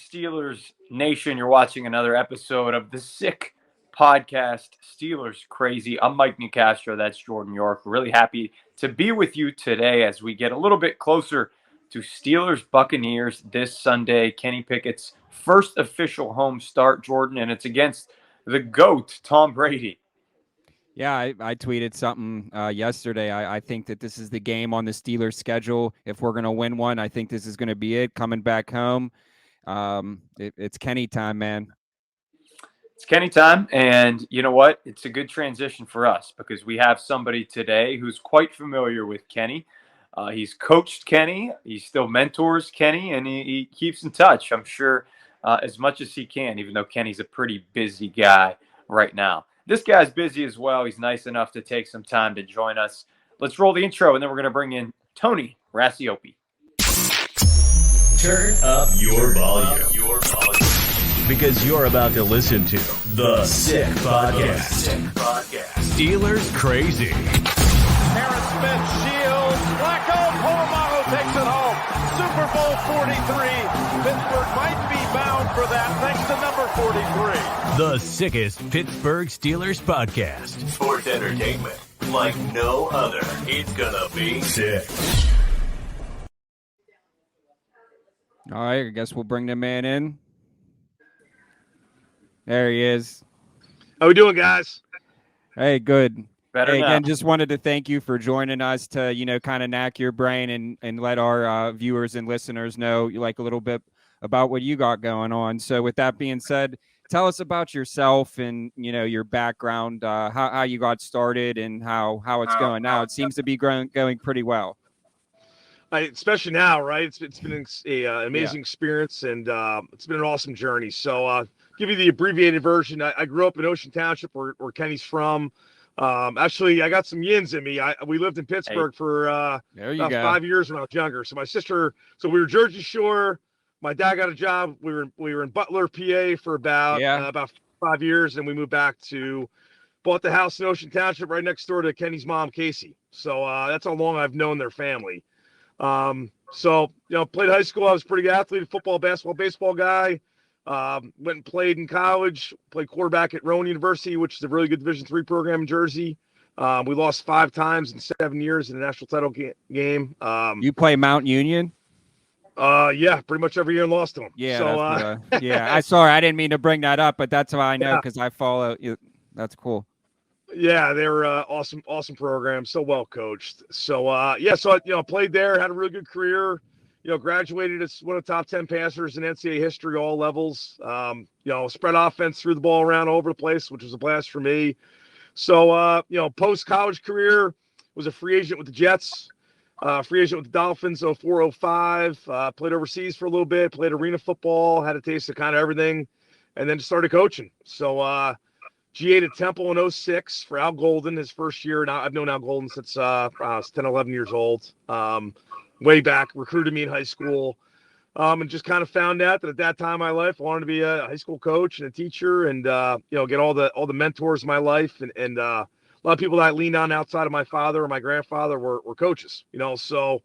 Steelers Nation? You're watching another episode of the Sick Podcast, Steelers Crazy. I'm Mike Nicastro. That's Jordan York. We're really happy to be with you today as we get a little bit closer to Steelers Buccaneers this Sunday. Kenny Pickett's first official home start, Jordan, and it's against the GOAT, Tom Brady. Yeah, I tweeted something yesterday. I think that this is the game on the Steelers' schedule. If we're going to win one, I think this is going to be it. Coming back home, it's Kenny time, man. It's Kenny time, and you know what? It's a good transition for us because we have somebody today who's quite familiar with Kenny. He's coached Kenny, he still mentors Kenny, and he keeps in touch, I'm sure, as much as he can, even though Kenny's a pretty busy guy right now. This guy's busy as well. He's nice enough to take some time to join us. Let's roll the intro, and then we're going to bring in Tony Raciopi. Turn up your volume. Because you're about to listen to The Sick Podcast. Steelers Crazy. Harris Smith shields. Flacco, Polamalu takes it home. Super Bowl 43. Pittsburgh might be bound for that thanks to number 43. The sickest Pittsburgh Steelers podcast. Sports entertainment like no other. It's gonna be sick. All right, I guess we'll bring the man in. There he is. How we doing, guys? Hey, good. Better now. Again, just wanted to thank you for joining us to, kind of knack your brain and let our viewers and listeners know like a little bit about what you got going on. So with that being said, tell us about yourself and, your background, how you got started and how it's going now. It seems to be going pretty well. Especially now, right? It's been an amazing experience, and it's been an awesome journey. So give you the abbreviated version. I grew up in Ocean Township, where Kenny's from. Actually, I got some yins in me. We lived in Pittsburgh for about 5 years when I was younger. So my sister, we were Jersey Shore. My dad got a job. We were in Butler, PA for about 5 years, and we moved back bought the house in Ocean Township right next door to Kenny's mom, Casey. So that's how long I've known their family. Played high school. I was a pretty good athlete, football, basketball, baseball guy. Went and played in college, played quarterback at Rowan University, which is a really good Division III program in Jersey. We lost 5 times in 7 years in the national title game. You play Mount Union? Yeah, pretty much every year and lost to them. Yeah, so, I didn't mean to bring that up, but that's how I know because I follow you. That's cool. Yeah, they were awesome program, so well coached. So I played there, had a really good career. Graduated as one of the top 10 passers in NCAA history, all levels. Spread offense, threw the ball around all over the place, which was a blast for me. So post-college career, was a free agent with the Jets, free agent with the Dolphins, 04-05. Played overseas for a little bit, played arena football, had a taste of kind of everything, and then started coaching. So GA'd at Temple in 06 for Al Golden, his first year. Now I've known Al Golden since I was 10, 11 years old. Way back, recruited me in high school, and just kind of found out that at that time in my life, I wanted to be a high school coach and a teacher, and get all the mentors in my life, and a lot of people that I leaned on outside of my father or my grandfather were coaches, so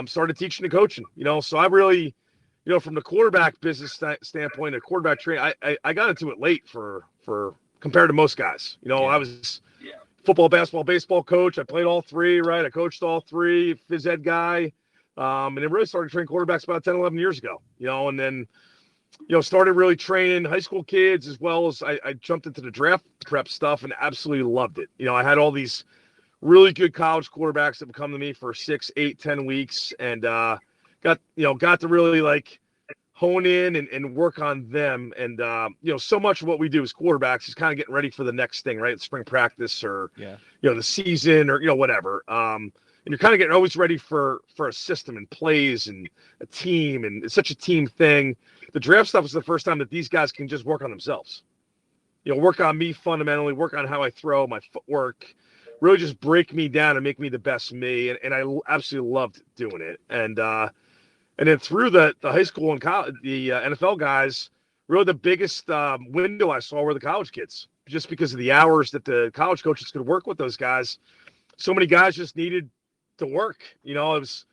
started teaching and coaching, so I really, from the quarterback business standpoint, the quarterback training, I got into it late for compared to most guys. I was football, basketball, baseball coach. I played all three, right? I coached all three, phys ed guy. And it really started training quarterbacks about 10, 11 years ago, and then, started really training high school kids as well as I jumped into the draft prep stuff and absolutely loved it. I had all these really good college quarterbacks that would come to me for 6, 8, 10 weeks and got to really hone in and work on them. And, so much of what we do as quarterbacks is kind of getting ready for the next thing, right? Spring practice or, the season or, whatever. And you're kind of getting always ready for a system and plays and a team. And it's such a team thing. The draft stuff is the first time that these guys can just work on themselves, work on me fundamentally, work on how I throw, my footwork, really just break me down and make me the best me. And I absolutely loved doing it. And then through the high school and college, the NFL guys, really the biggest window I saw were the college kids, just because of the hours that the college coaches could work with those guys. So many guys just needed to work. It was,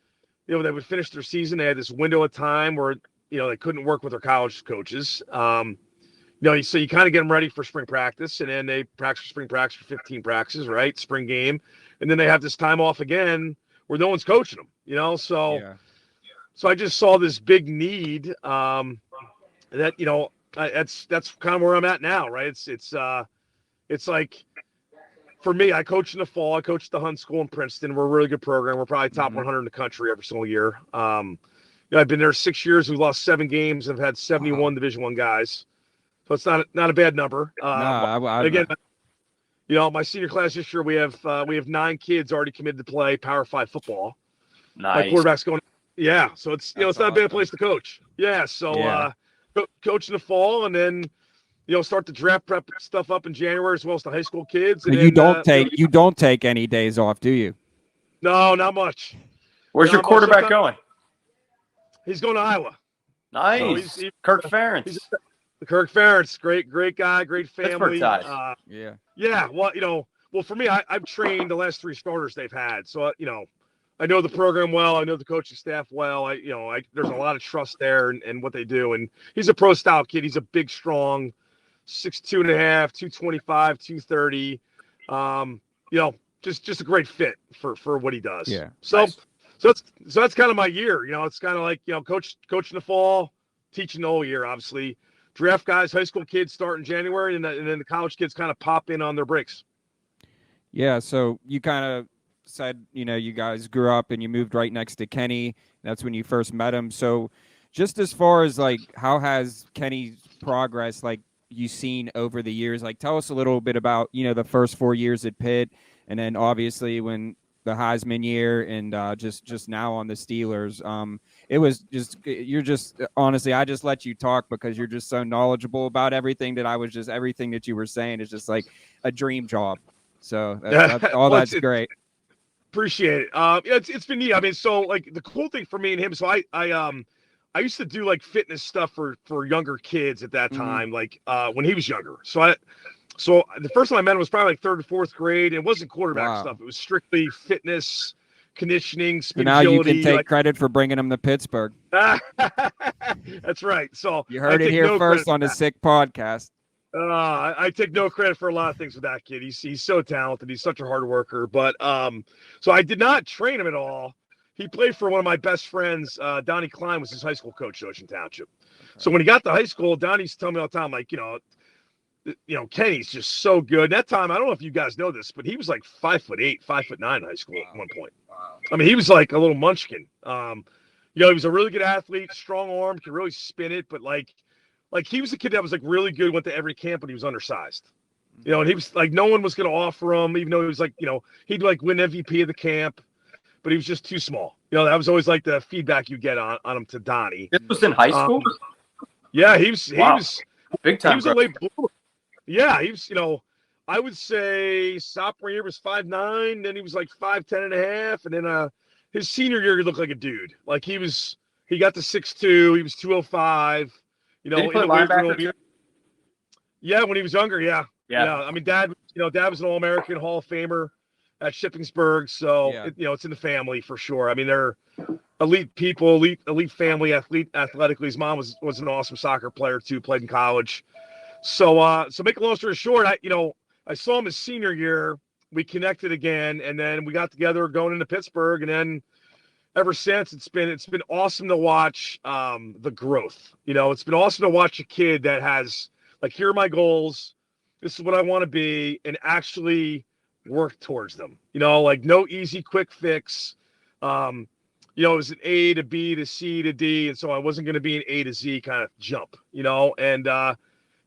they would finish their season. They had this window of time where, they couldn't work with their college coaches. So you kind of get them ready for spring practice, and then they practice for spring practice for 15 practices, right? Spring game. And then they have this time off again where no one's coaching them, So, so I just saw this big need that, that's kind of where I'm at now, right? It's like, for me, I coach in the fall. I coach at the Hunt School in Princeton. We're a really good program. We're probably top 100 in the country every single year. I've been there 6 years. We've lost 7 games and have had 71 Division I guys. So it's not a bad number. Again, my senior class this year, we have 9 kids already committed to play Power 5 football. Nice. My quarterback's going. Yeah, so it's That's it's not a bad place to coach. Yeah, so coach in the fall, and then start the draft prep stuff up in January as well as the high school kids. And you don't take any days off, do you? No, not much. Where's your quarterback going? He's going to Iowa. Nice. So Kirk Ferentz. Kirk Ferentz, great guy, great family. Yeah. Well, for me, I've trained the last 3 starters they've had, so I know the program well. I know the coaching staff well. There's a lot of trust there in what they do, and he's a pro style kid. He's a big, strong, 6'2.5", 225, 230. Just a great fit for what he does. Yeah. So nice. So that's kind of my year. It's kind of like coach in the fall, teaching the whole year, obviously. Draft guys, high school kids start in January, and then the college kids kind of pop in on their breaks. Yeah, so you kind of said, you guys grew up and you moved right next to Kenny. That's when you first met him. So just as far as like, how has Kenny's progress, like, you seen over the years? Like, tell us a little bit about, the first 4 years at Pitt, and then obviously when the Heisman year, and just now on the Steelers. It was honestly, I just let you talk because you're just so knowledgeable about everything everything that you were saying is just like a dream job. So that's great. Appreciate it. It's been neat. I mean, so like the cool thing for me and him, so I used to do like fitness stuff for younger kids at that time, like when he was younger. So the first time I met him was probably like 3rd or 4th grade. It wasn't quarterback stuff. It was strictly fitness, conditioning, speed, now agility. You can take credit for bringing him to Pittsburgh. That's right. So you heard it here first on the Sick Podcast. I take no credit for a lot of things with that kid. He's so talented. He's such a hard worker. But so I did not train him at all. He played for one of my best friends. Donnie Klein was his high school coach at Ocean Township. So when he got to high school, Donnie's telling me all the time, like, Kenny's just so good. That time, I don't know if you guys know this, but he was like 5'8", 5'9" in high school at one point. Wow. I mean, he was like a little munchkin. He was a really good athlete, strong arm, could really spin it, but like he was a kid that was like really good, went to every camp, but he was undersized. And he was like, no one was going to offer him, even though he was like, he'd like win MVP of the camp, but he was just too small. That was always like the feedback you get on him to Donnie. This was in high school? Yeah, he was big time. He was a late bloomer. Yeah, he was, I would say sophomore year was 5'9", then he was like 5'10 and a half, and then his senior year he looked like a dude. Like he got to 6'2", he was 205. Did he play linebacker? Yeah, when he was younger, yeah. Yeah. I mean, Dad was an All-American Hall of Famer at Shippensburg, so it's in the family for sure. I mean, they're elite people, elite family, athletically. His mom was an awesome soccer player too, played in college. So make a long story short, I saw him his senior year. We connected again, and then we got together going into Pittsburgh, and then ever since it's been awesome to watch the growth. It's been awesome to watch a kid that has like, here are my goals, this is what I want to be, and actually work towards them. Like no easy quick fix. It was an A to B to C to D, and so I wasn't going to be an A to Z kind of jump. And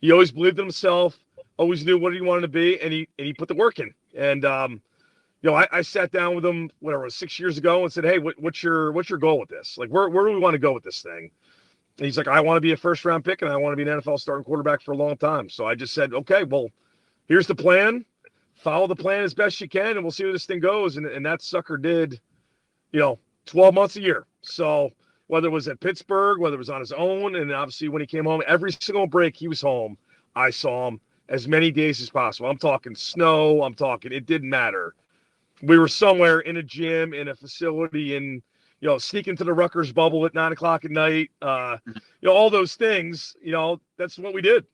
he always believed in himself, always knew what he wanted to be, and he put the work in. And I sat down with him, whatever, it was 6 years ago, and said, hey, what's your goal with this? Like, where do we want to go with this thing? And he's like, I want to be a first-round pick, and I want to be an NFL starting quarterback for a long time. So I just said, okay, well, here's the plan. Follow the plan as best you can, and we'll see where this thing goes. And that sucker did, 12 months a year. So whether it was at Pittsburgh, whether it was on his own, and obviously when he came home, every single break he was home, I saw him as many days as possible. I'm talking snow. It didn't matter. We were somewhere in a gym, in a facility, in sneak into the Rutgers bubble at 9:00 at night, all those things, that's what we did.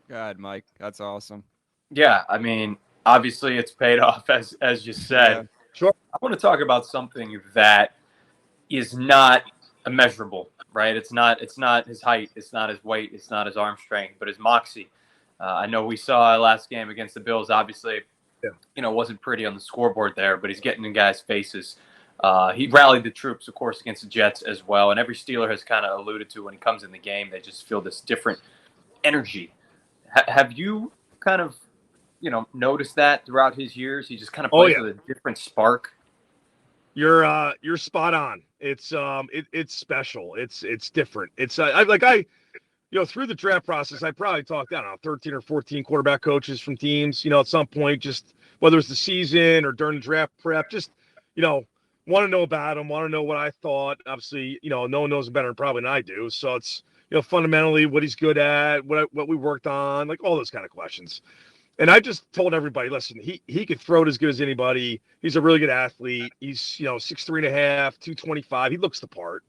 God, Mike, that's awesome. Yeah, I mean, obviously it's paid off as you said. Yeah. Sure. I want to talk about something that is not immeasurable, right? It's not his height, it's not his weight, it's not his arm strength, but his moxie. I know we saw last game against the Bills. Obviously, wasn't pretty on the scoreboard there, but he's getting in guys' faces. He rallied the troops, of course, against the Jets as well. And every Steeler has kind of alluded to when he comes in the game, they just feel this different energy. Have you kind of, noticed that throughout his years? He just kind of plays with a different spark. You're spot on. It's it's special. It's different. It's through the draft process, I probably talked, 13 or 14 quarterback coaches from teams, at some point, just whether it's the season or during the draft prep, just, want to know about him, want to know what I thought. Obviously, no one knows him better probably than I do. So it's, fundamentally what he's good at, what we worked on, like all those kind of questions. And I just told everybody, listen, he could throw it as good as anybody. He's a really good athlete. He's, 6'3.5", 225. He looks the part.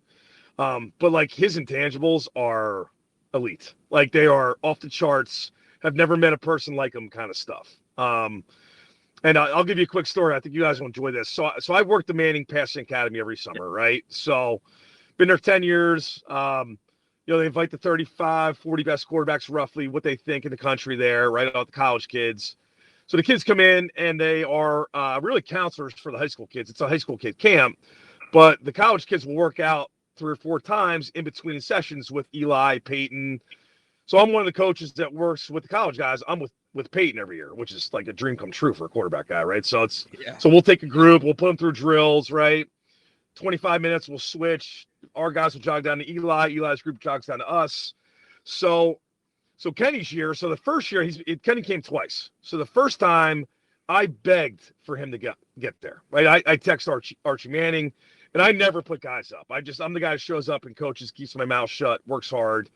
But like his intangibles are elite. Like they are off the charts. Have never met a person like him kind of stuff. And I'll give you a quick story. I think you guys will enjoy this. So I've worked the Manning Passing Academy every summer, right? So been there 10 years. They invite the 35, 40 best quarterbacks, roughly what they think in the country there, right about the college kids. So the kids come in and they are really counselors for the high school kids. It's a high school kid camp, but the college kids will work out 3 or 4 times in between sessions with Eli, Peyton. So I'm one of the coaches that works with the college guys. I'm with Peyton every year, which is like a dream come true for a quarterback guy, right? So so we'll take a group, we'll put them through drills, right? 25 minutes, we'll switch. Our guys will jog down to Eli. Eli's group jogs down to us. So Kenny's year, so the first year Kenny came twice. So the first time I begged for him to get there, right? I text Archie Manning, and I never put guys up. I'm the guy who shows up and coaches, keeps my mouth shut, works hard,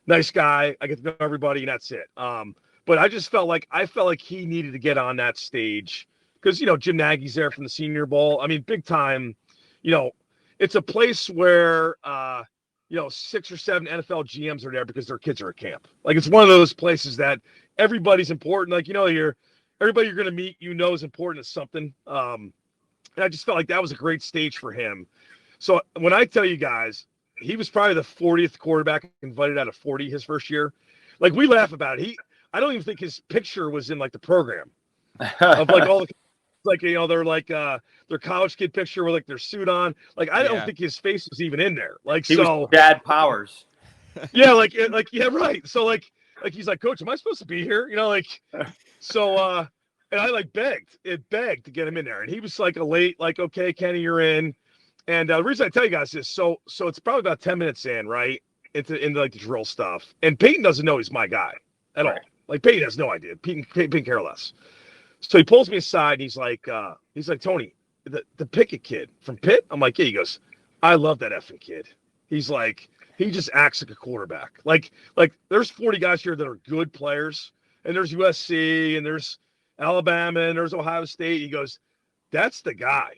nice guy. I get to know everybody, and that's it. But I just felt like he needed to get on that stage because Jim Nagy's there from the Senior Bowl. I mean, big time. It's a place where 6 or 7 NFL GMs are there because their kids are at camp. Like it's one of those places that everybody's important. Like everybody you're going to meet, is important to something. And I just felt like that was a great stage for him. So when I tell you guys, he was probably the 40th quarterback invited out of 40 his first year. Like we laugh about it. I don't even think his picture was in like the program of like all the like they're like their college kid picture with like their suit on. Like I don't think his face was even in there. Like he was Dad Powers. Yeah, yeah, right. So like he's like, Coach, am I supposed to be here? So and I begged to get him in there, and he was like a late okay, Kenny, you're in. And the reason I tell you guys this, so it's probably about 10 minutes in, right, into like the drill stuff, and Peyton doesn't know he's my guy at all. Like Peyton has no idea. Peyton care less. So he pulls me aside and he's like, Tony, the Pickett kid from Pitt? I'm like, yeah. He goes, I love that effing kid. He's like, he just acts like a quarterback. Like there's 40 guys here that are good players, and there's USC and there's Alabama and there's Ohio State. He goes, that's the guy.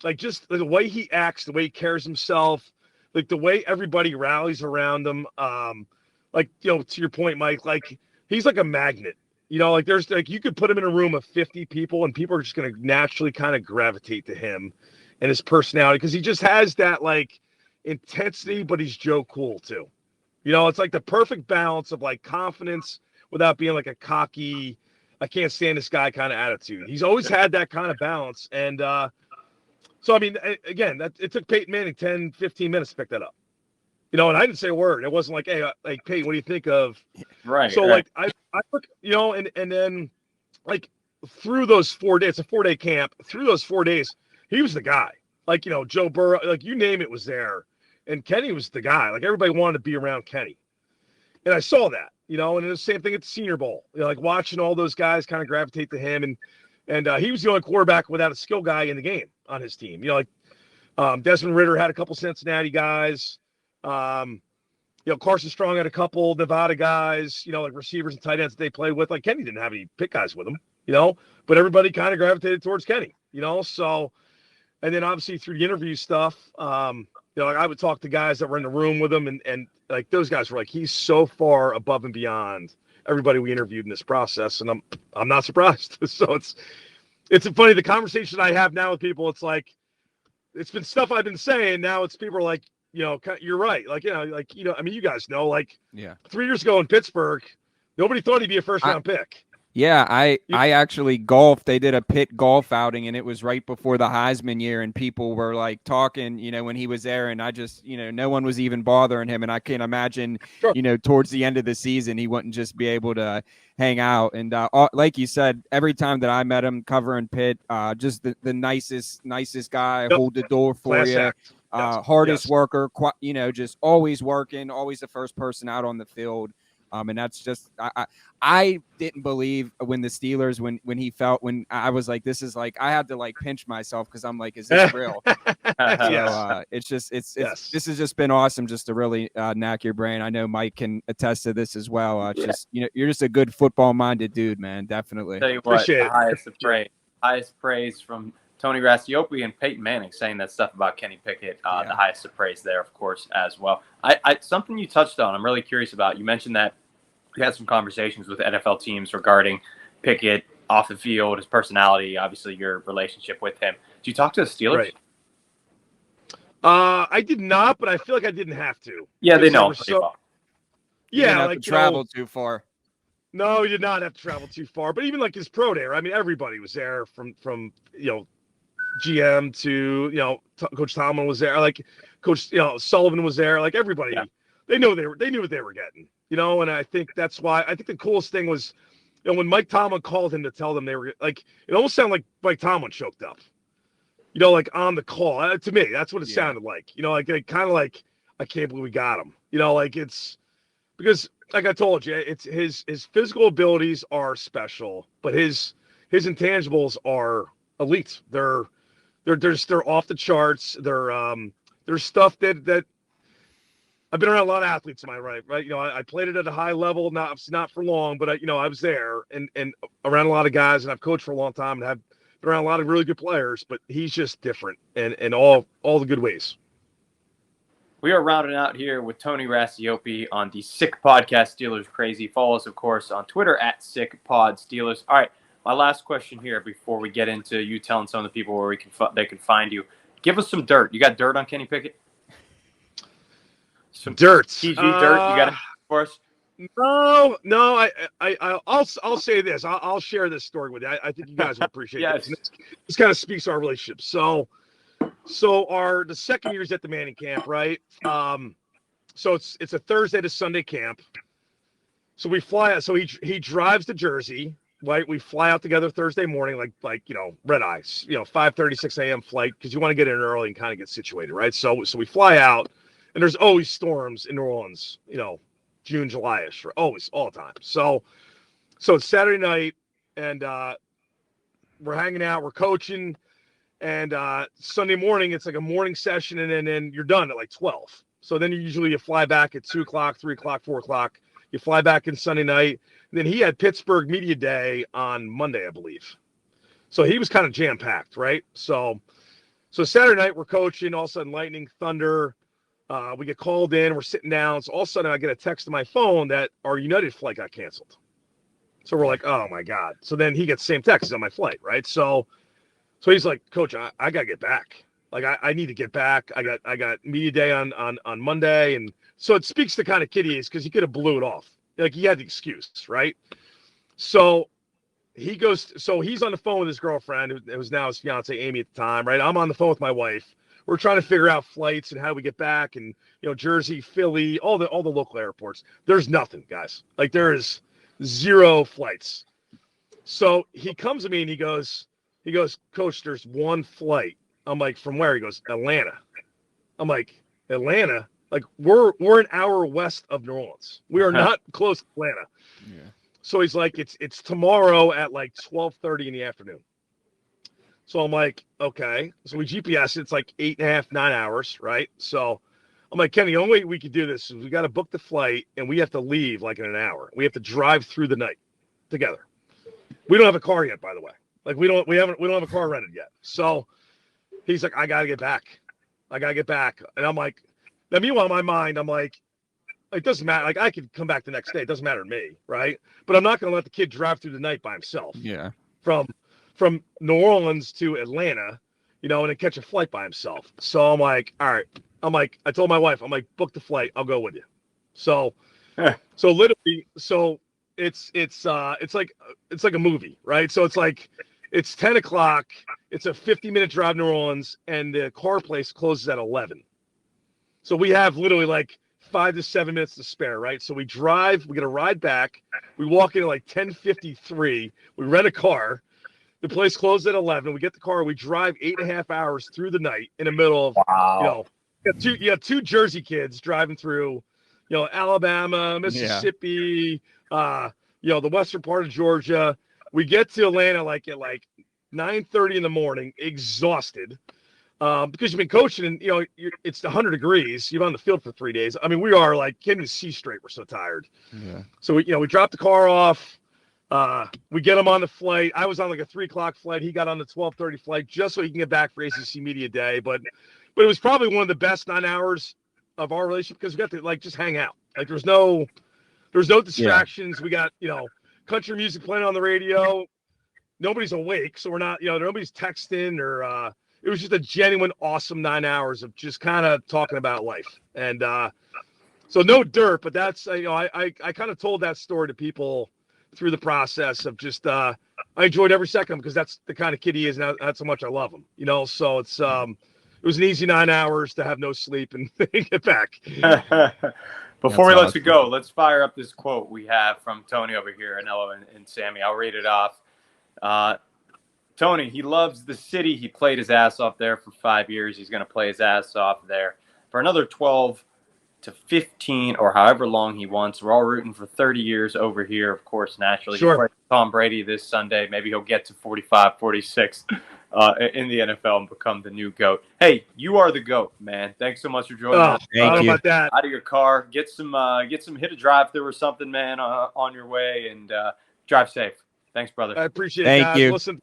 Like just the way he acts, the way he carries himself, like the way everybody rallies around him. To your point, Mike, like he's like a magnet. There's you could put him in a room of 50 people and people are just going to naturally kind of gravitate to him and his personality because he just has that like intensity, but he's Joe Cool too. It's like the perfect balance of like confidence without being like a cocky, I can't stand this guy kind of attitude. He's always had that kind of balance. And so, I mean, again, it took Peyton Manning 10, 15 minutes to pick that up. And I didn't say a word. It wasn't like, hey, Peyton, what do you think of? Right. So, right. I look, and then, like, through those 4 days, it's a 4-day camp. Through those 4 days, he was the guy. Like, Joe Burrow, like, you name it was there. And Kenny was the guy. Like, everybody wanted to be around Kenny. And I saw that, and it was the same thing at the Senior Bowl. Like, watching all those guys kind of gravitate to him. And he was the only quarterback without a skill guy in the game on his team. Desmond Ridder had a couple Cincinnati guys. Carson Strong had a couple Nevada guys, like receivers and tight ends that they played with. Like Kenny didn't have any pick guys with him, but everybody kind of gravitated towards Kenny, so, And then obviously through the interview stuff, like I would talk to guys that were in the room with him, and like those guys were like, he's so far above and beyond everybody we interviewed in this process, and I'm not surprised. So it's funny, the conversation I have now with people. It's like it's been stuff I've been saying. Now it's people are like, you're right. Like I mean, you guys know, like 3 years ago in Pittsburgh, nobody thought he'd be a first round pick. Yeah, I actually golfed. They did a Pitt golf outing, and it was right before the Heisman year, and people were like talking, when he was there, and I just, no one was even bothering him, and I can't imagine, towards the end of the season, he wouldn't just be able to hang out. And like you said, every time that I met him covering Pitt, just the nicest guy, hold the door for Class you. act. Hardest worker, just always working, always the first person out on the field. And that's just I didn't believe when the Steelers when I was like, this is like, I had to like pinch myself because I'm like, is this real? So it's just this has just been awesome just to really knack your brain. I know Mike can attest to this as well. It's just you're just a good football minded dude, man. Definitely. Tell you what, the highest praise from Tony Raciopi and Peyton Manning saying that stuff about Kenny Pickett. The highest of praise there, of course, as well. I something you touched on, I'm really curious about. You mentioned that you had some conversations with NFL teams regarding Pickett off the field, his personality, obviously your relationship with him. Did you talk to the Steelers? Right. I did not, but I feel like I didn't have to. Yeah, they know. You didn't have to travel too far. No, he did not have to travel too far. But even like his pro day, I mean, everybody was there from GM to Coach Tomlin was there, like Coach Sullivan was there, like everybody. Yeah. They knew what they were getting, and I think that's why I think the coolest thing was when Mike Tomlin called him to tell them they were like, it almost sounded like Mike Tomlin choked up, like on the call. To me, that's what it sounded like, like kind of like, I can't believe we got him, like it's because like I told you, it's his physical abilities are special, but his intangibles are elite. They're off the charts. There's stuff that I've been around a lot of athletes in my life, right? I played it at a high level, not for long, but I was there and around a lot of guys, and I've coached for a long time and have been around a lot of really good players, but he's just different and all the good ways. We are rounding out here with Tony Raciopi on the Sick Podcast, Steelers Crazy. Follow us, of course, on Twitter at SickPodSteelers. All right, my last question here before we get into you telling some of the people where they can find you. Give us some dirt. You got dirt on Kenny Pickett? Some dirt. TG dirt. You got it for us? No. I'll say this. I'll share this story with you. I think you guys will appreciate it. This kind of speaks to our relationship. So the second year's at the Manning camp, right? So it's a Thursday to Sunday camp. So we fly out. So he drives to Jersey, right? We fly out together Thursday morning, like red eyes, 5:30, 6 a.m. flight, because you want to get in early and kind of get situated, right? So we fly out, and there's always storms in New Orleans, June, July-ish, always, all the time. So it's Saturday night, and we're hanging out, we're coaching. And Sunday morning, it's like a morning session, and then you're done at like 12. So then you fly back at 2 o'clock, 3 o'clock, 4 o'clock. You fly back in Sunday night. And then he had Pittsburgh Media Day on Monday, I believe. So he was kind of jam-packed, right? So Saturday night, we're coaching. All of a sudden, lightning, thunder. We get called in. We're sitting down. So all of a sudden, I get a text on my phone that our United flight got canceled. So we're like, oh, my God. So then he gets the same text on my flight, right? So he's like, Coach, I got to get back. Like, I need to get back. I got media day on Monday. And so it speaks to kind of kid he is, because he could have blew it off. Like, he had the excuse, right? So he's on the phone with his girlfriend, who was now his fiance, Amy, at the time, right? I'm on the phone with my wife. We're trying to figure out flights and how we get back, and, Jersey, Philly, all the local airports. There's nothing, guys. Like, there is 0 flights. So he comes to me and he goes, Coach, there's one flight. I'm like, from where? He goes, Atlanta. I'm like, Atlanta? Like, we're an hour west of New Orleans. We are not close to Atlanta. Yeah. So he's like, it's tomorrow at like 12:30 in the afternoon. So I'm like, okay. So we GPS, it's like 8.5, 9 hours, right? So I'm like, Kenny, the only way we could do this is we got to book the flight, and we have to leave like in an hour. We have to drive through the night together. We don't have a car yet, by the way. Like we don't have a car rented yet. So He's like, I got to get back. And I'm like, now meanwhile, in my mind, I'm like, it doesn't matter. Like, I could come back the next day. It doesn't matter to me, right? But I'm not going to let the kid drive through the night by himself. Yeah. From New Orleans to Atlanta, and then catch a flight by himself. So I'm like, all right. I told my wife, I'm like, book the flight. I'll go with you. So, literally, it's like a movie, right? So it's like, it's 10 o'clock. It's a 50-minute drive to New Orleans, and the car place closes at 11. So we have literally like 5 to 7 minutes to spare, right? So we drive, we get a ride back. We walk in at like 10:53. We rent a car. The place closed at 11. We get the car. We drive 8.5 hours through the night in the middle of, Wow. you have two Jersey kids driving through, Alabama, Mississippi, the western part of Georgia. We get to Atlanta at 9:30 in the morning, exhausted. Because you've been coaching and, it's 100 degrees. You're on the field for 3 days. I mean, we are like, can't even see straight. We're so tired. Yeah. So we drop the car off. We get him on the flight. I was on like a 3:00 flight. He got on the 12:30 flight just so he can get back for ACC Media Day. But it was probably one of the best 9 hours of our relationship because we got to just hang out. Like there's no distractions. Yeah. We got, country music playing on the radio. Nobody's awake. So we're not, nobody's texting or, it was just a genuine, awesome 9 hours of just kind of talking about life. And so no dirt, but that's, I kind of told that story to people through the process of just, I enjoyed every second because that's the kind of kid he is. And that's how much I love him, so it's, it was an easy 9 hours to have no sleep and get back. Before we let you go, let's fire up this quote we have from Tony over here, Anello and Sammy. I'll read it off. Tony, he loves the city. He played his ass off there for 5 years. He's going to play his ass off there for another 12 to 15 or however long he wants. We're all rooting for 30 years over here, of course, naturally. Sure. He plays Tom Brady this Sunday. Maybe he'll get to 45, 46 in the NFL and become the new GOAT. Hey, you are the GOAT, man. Thanks so much for joining us. Thank you. About that. Out of your car. Get some hit a drive-through or something, man, on your way, and drive safe. Thanks, brother. I appreciate it, Thank guys. you. Listen,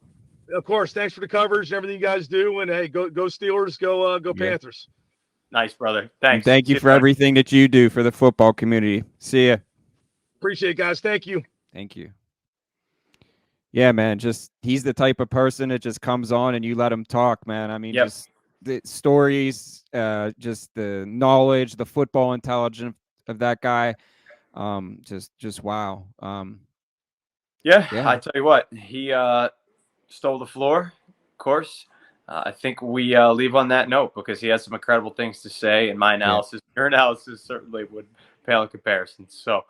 of course, thanks for the coverage and everything you guys do. And hey, go Steelers, go Panthers. Nice, brother. Thanks. Thank you for everything that you do for the football community. See ya. Appreciate it, guys. Thank you. Thank you. Yeah, man. Just he's the type of person that just comes on and you let him talk, man. I mean, just the stories, just the knowledge, the football intelligence of that guy. Just wow. Yeah, I tell you what, he stole the floor, of course. I think we leave on that note because he has some incredible things to say, and my analysis, your analysis certainly would pale in comparison. So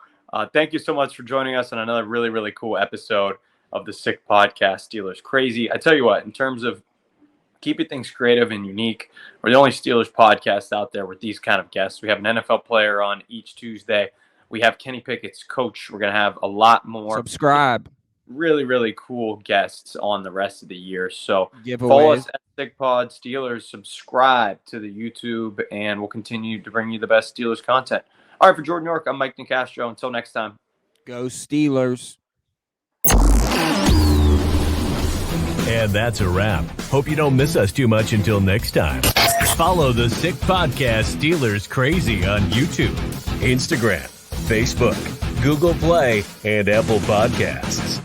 thank you so much for joining us on another really, really cool episode of the Sick Podcast, Steelers Crazy. I tell you what, in terms of keeping things creative and unique, we're the only Steelers podcast out there with these kind of guests. We have an NFL player on each Tuesday. We have Kenny Pickett's coach. We're going to have a lot more. Subscribe. Really, really cool guests on the rest of the year. So Giveaways. Follow us at SickPod Steelers. Subscribe to the YouTube, and we'll continue to bring you the best Steelers content. All right, for Jordan York, I'm Mike Nicastro. Until next time. Go Steelers. And that's a wrap. Hope you don't miss us too much until next time. Follow the Sick Podcast Steelers Crazy on YouTube, Instagram, Facebook, Google Play, and Apple Podcasts.